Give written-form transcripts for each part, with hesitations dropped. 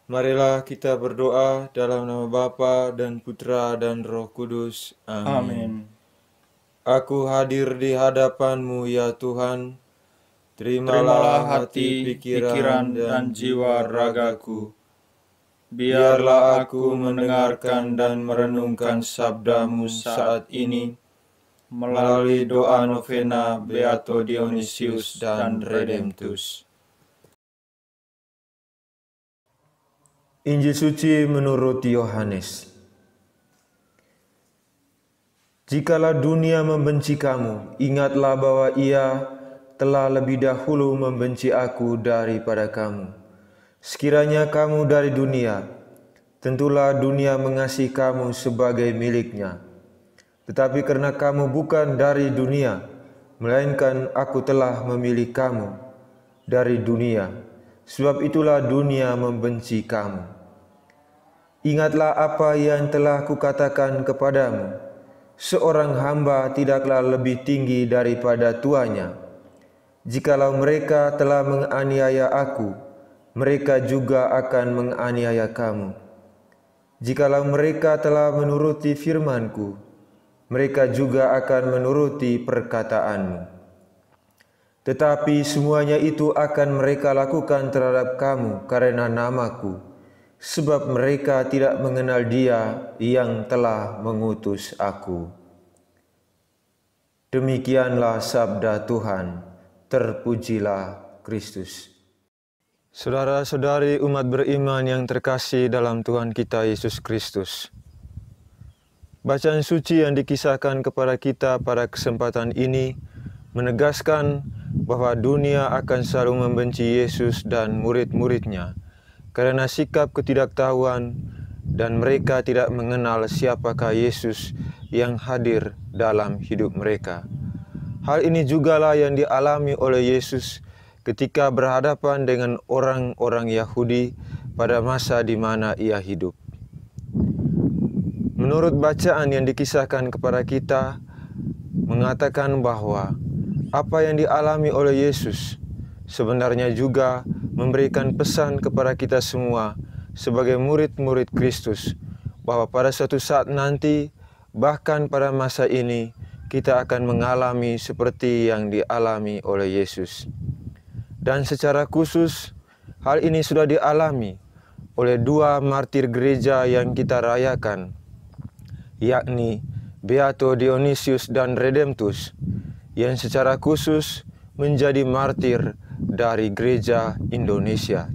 Marilah kita berdoa dalam nama Bapa dan Putra dan Roh Kudus. Amin. Amin. Aku hadir di hadapan-Mu ya Tuhan. Terimalah Terimalah hati, hati, pikiran, dan jiwa ragaku. Biarlah aku mendengarkan dan merenungkan sabda-Mu saat ini melalui doa novena Beato Dionysius dan Redemptus. Injil suci menurut Yohanes. Jikalau dunia membenci kamu, ingatlah bahwa ia telah lebih dahulu membenci aku daripada kamu. Sekiranya kamu dari dunia, tentulah dunia mengasihi kamu sebagai miliknya. Tetapi karena kamu bukan dari dunia, melainkan aku telah memilih kamu dari dunia, sebab itulah dunia membenci kamu. Ingatlah apa yang telah kukatakan kepadamu, seorang hamba tidaklah lebih tinggi daripada tuannya. Jikalau mereka telah menganiaya aku, mereka juga akan menganiaya kamu. Jikalau mereka telah menuruti firman-Ku, mereka juga akan menuruti perkataanmu. Tetapi semuanya itu akan mereka lakukan terhadap kamu karena namaku, sebab mereka tidak mengenal Dia yang telah mengutus aku. Demikianlah sabda Tuhan, terpujilah Kristus. Saudara-saudari umat beriman yang terkasih dalam Tuhan kita Yesus Kristus. Bacaan suci yang dikisahkan kepada kita pada kesempatan ini menegaskan bahwa dunia akan selalu membenci Yesus dan murid-muridnya karena sikap ketidaktahuan dan mereka tidak mengenal siapakah Yesus yang hadir dalam hidup mereka. Hal ini jugalah yang dialami oleh Yesus ketika berhadapan dengan orang-orang Yahudi pada masa di mana ia hidup. Menurut bacaan yang dikisahkan kepada kita, mengatakan bahwa apa yang dialami oleh Yesus sebenarnya juga memberikan pesan kepada kita semua sebagai murid-murid Kristus, bahwa pada suatu saat nanti, bahkan pada masa ini, kita akan mengalami seperti yang dialami oleh Yesus. Dan secara khusus, hal ini sudah dialami oleh dua martir gereja yang kita rayakan, yakni Beato Dionysius dan Redemptus, yang secara khusus menjadi martir dari gereja Indonesia.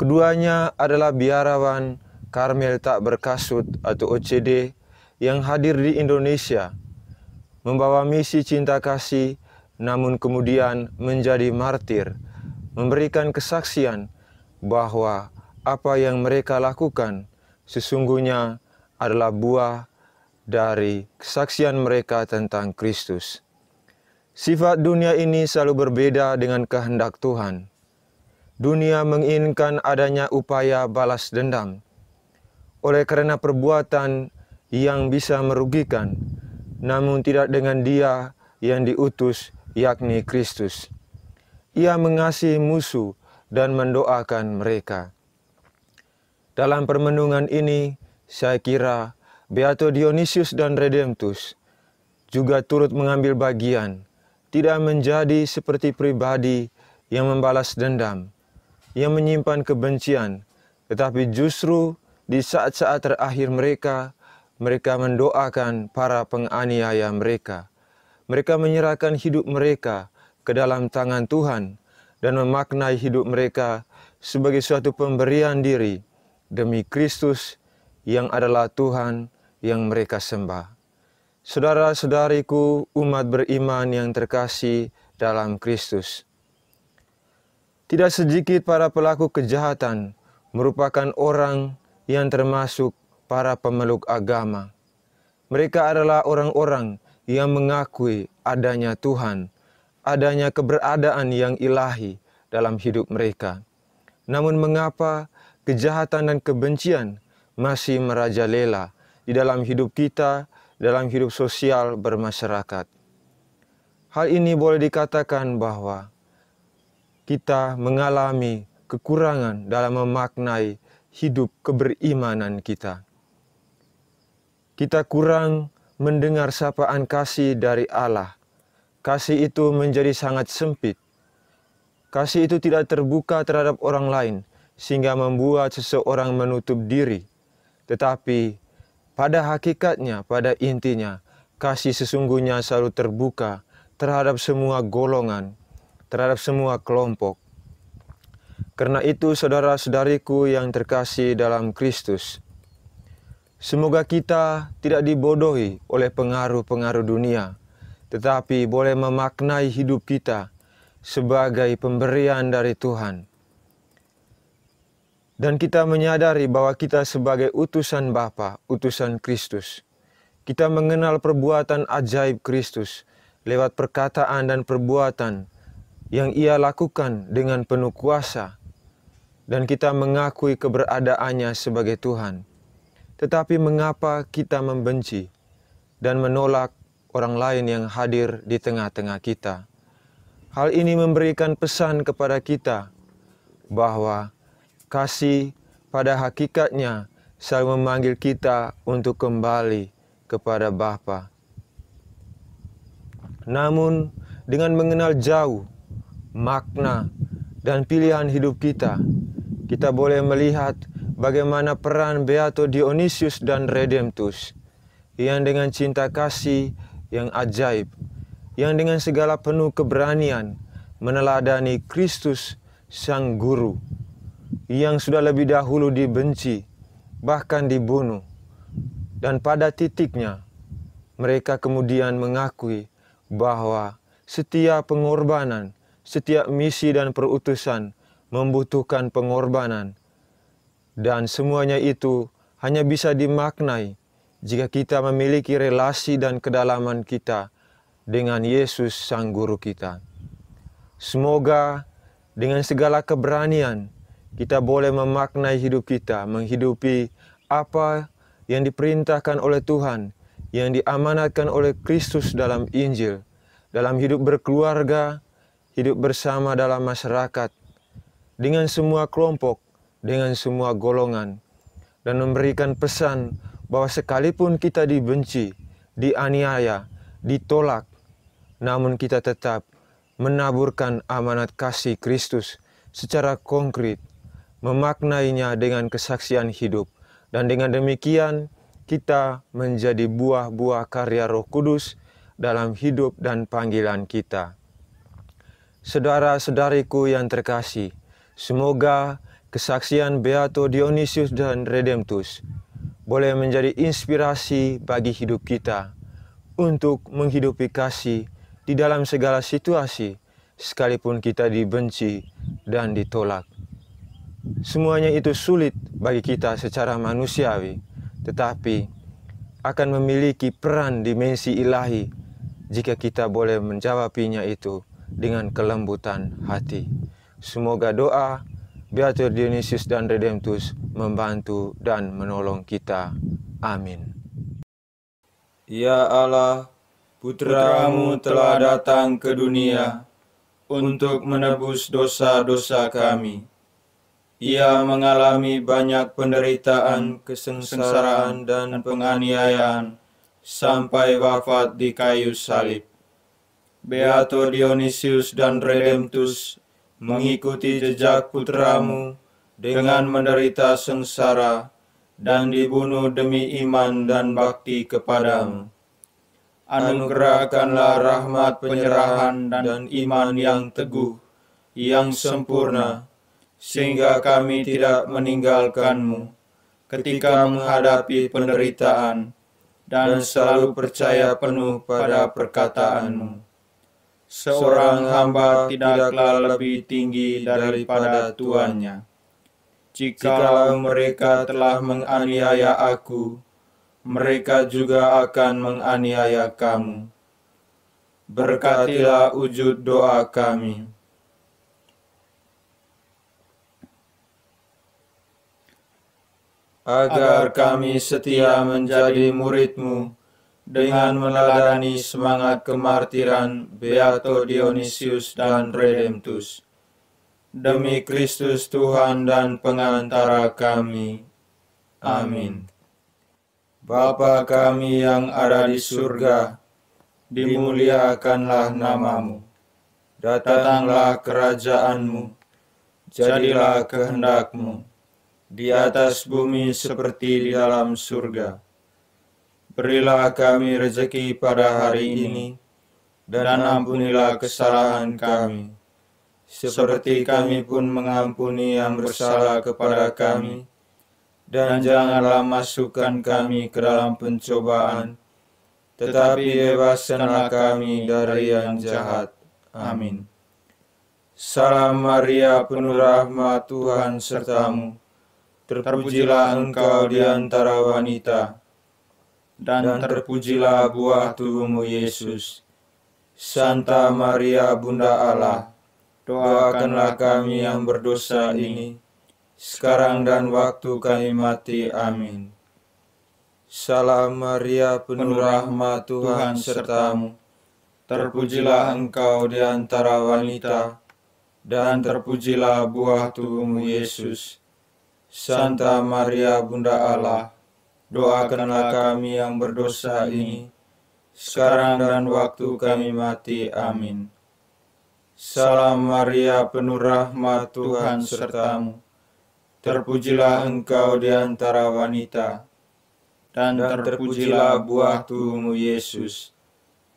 Keduanya adalah biarawan Karmel tak berkasut atau OCD yang hadir di Indonesia, membawa misi cinta kasih, namun kemudian menjadi martir, memberikan kesaksian bahwa apa yang mereka lakukan sesungguhnya adalah buah dari kesaksian mereka tentang Kristus. Sifat dunia ini selalu berbeda dengan kehendak Tuhan. Dunia menginginkan adanya upaya balas dendam. Oleh karena perbuatan yang bisa merugikan, namun tidak dengan Dia yang diutus, yakni Kristus. Ia mengasihi musuh dan mendoakan mereka. Dalam permenungan ini, saya kira Beato Dionysius dan Redemptus juga turut mengambil bagian, tidak menjadi seperti pribadi yang membalas dendam, yang menyimpan kebencian, tetapi justru di saat-saat terakhir mereka mendoakan para penganiaya mereka. Mereka menyerahkan hidup mereka ke dalam tangan Tuhan dan memaknai hidup mereka sebagai suatu pemberian diri demi Kristus yang adalah Tuhan yang mereka sembah. Saudara-saudariku umat beriman yang terkasih dalam Kristus. Tidak sedikit para pelaku kejahatan merupakan orang yang termasuk para pemeluk agama. Mereka adalah orang-orang yang mengakui adanya Tuhan, adanya keberadaan yang ilahi dalam hidup mereka. Namun mengapa kejahatan dan kebencian masih merajalela di dalam hidup kita, dalam hidup sosial bermasyarakat? Hal ini boleh dikatakan bahwa kita mengalami kekurangan dalam memaknai hidup keberimanan kita. Kita kurang mendengar sapaan kasih dari Allah. Kasih itu menjadi sangat sempit. Kasih itu tidak terbuka terhadap orang lain, sehingga membuat seseorang menutup diri. Tetapi pada hakikatnya, pada intinya, kasih sesungguhnya selalu terbuka terhadap semua golongan, terhadap semua kelompok. Karena itu, saudara-saudariku yang terkasih dalam Kristus, semoga kita tidak dibodohi oleh pengaruh-pengaruh dunia, tetapi boleh memaknai hidup kita sebagai pemberian dari Tuhan. Dan kita menyadari bahwa kita sebagai utusan Bapa, utusan Kristus. Kita mengenal perbuatan ajaib Kristus lewat perkataan dan perbuatan yang Ia lakukan dengan penuh kuasa. Dan kita mengakui keberadaannya sebagai Tuhan. Tetapi mengapa kita membenci dan menolak orang lain yang hadir di tengah-tengah kita? Hal ini memberikan pesan kepada kita bahwa kasih pada hakikatnya selalu memanggil kita untuk kembali kepada Bapa. Namun, dengan mengenal jauh makna dan pilihan hidup kita, kita boleh melihat bagaimana peran Beato Dionysius dan Redemptus yang dengan cinta kasih yang ajaib, yang dengan segala penuh keberanian meneladani Kristus Sang Guru, yang sudah lebih dahulu dibenci, bahkan dibunuh. Dan pada titiknya, mereka kemudian mengakui bahwa setiap pengorbanan, setiap misi dan perutusan membutuhkan pengorbanan. Dan semuanya itu hanya bisa dimaknai jika kita memiliki relasi dan kedalaman kita dengan Yesus Sang Guru kita. Semoga dengan segala keberanian kita boleh memaknai hidup kita, menghidupi apa yang diperintahkan oleh Tuhan, yang diamanatkan oleh Kristus dalam Injil, dalam hidup berkeluarga, hidup bersama dalam masyarakat, dengan semua kelompok, dengan semua golongan, dan memberikan pesan bahwa sekalipun kita dibenci, dianiaya, ditolak, namun kita tetap menaburkan amanat kasih Kristus secara konkret, memaknainya dengan kesaksian hidup, dan dengan demikian kita menjadi buah-buah karya Roh Kudus dalam hidup dan panggilan kita. Saudara-saudariku yang terkasih, semoga kesaksian Beato Dionysius dan Redemptus boleh menjadi inspirasi bagi hidup kita untuk menghidupi kasih di dalam segala situasi, sekalipun kita dibenci dan ditolak. Semuanya itu sulit bagi kita secara manusiawi, tetapi akan memiliki peran dimensi ilahi jika kita boleh menjawabinya itu dengan kelembutan hati. Semoga doa Beato Dionysius dan Redemptus membantu dan menolong kita. Amin. Ya Allah, Putra-Mu telah datang ke dunia untuk menebus dosa-dosa kami. Ia mengalami banyak penderitaan, kesengsaraan, dan penganiayaan sampai wafat di kayu salib. Beato Dionysius dan Redemptus mengikuti jejak Putra-Mu dengan menderita sengsara dan dibunuh demi iman dan bakti kepada-Mu. Anugerahkanlah rahmat penyerahan dan iman yang teguh, yang sempurna, sehingga kami tidak meninggalkan-Mu ketika menghadapi penderitaan dan selalu percaya penuh pada perkataan-Mu. Seorang hamba tidaklah lebih tinggi daripada tuannya. Jikalau mereka telah menganiaya aku, mereka juga akan menganiaya kamu. Berkatilah wujud doa kami. Agar kami setia menjadi murid-Mu dengan meneladani semangat kemartiran Beato Dionysius dan Redemptus, demi Kristus Tuhan dan pengantara kami. Amin. Bapa kami yang ada di surga, dimuliakanlah namamu. Datanglah kerajaan-Mu, jadilah kehendak-Mu, di atas bumi seperti di dalam surga. Berilah kami rezeki pada hari ini, dan ampunilah kesalahan kami, seperti kami pun mengampuni yang bersalah kepada kami. Dan janganlah masukkan kami ke dalam pencobaan, tetapi bebaskanlah kami dari yang jahat. Amin. Salam Maria, penuh rahmat, Tuhan sertamu. Terpujilah engkau di antara wanita, dan terpujilah buah tubuhmu Yesus. Santa Maria, Bunda Allah, doakanlah kami yang berdosa ini, sekarang dan waktu kami mati. Amin. Salam Maria, penuh rahmat, Tuhan sertamu. Terpujilah engkau di antara wanita, dan terpujilah buah tubuhmu Yesus. Santa Maria, Bunda Allah, doakanlah kami yang berdosa ini, sekarang dan waktu kami mati. Amin. Salam Maria, penuh rahmat, Tuhan sertamu. Terpujilah engkau di antara wanita, dan terpujilah buah tubuhmu Yesus.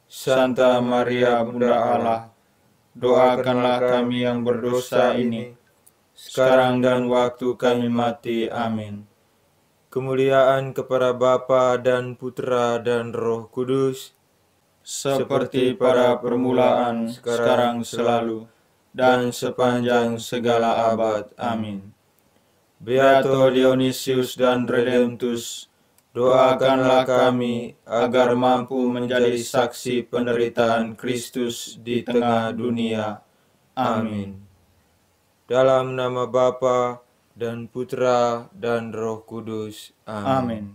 Santa Maria, Bunda Allah, doakanlah kami yang berdosa ini, sekarang dan waktu kami mati. Amin. Kemuliaan kepada Bapa dan Putra dan Roh Kudus, seperti pada permulaan, sekarang, selalu, dan sepanjang segala abad. Amin. Beato Dionysius dan Redemptus, doakanlah kami agar mampu menjadi saksi penderitaan Kristus di tengah dunia. Amin. dalam nama Bapa dan Putra dan Roh Kudus. Amin. Amin.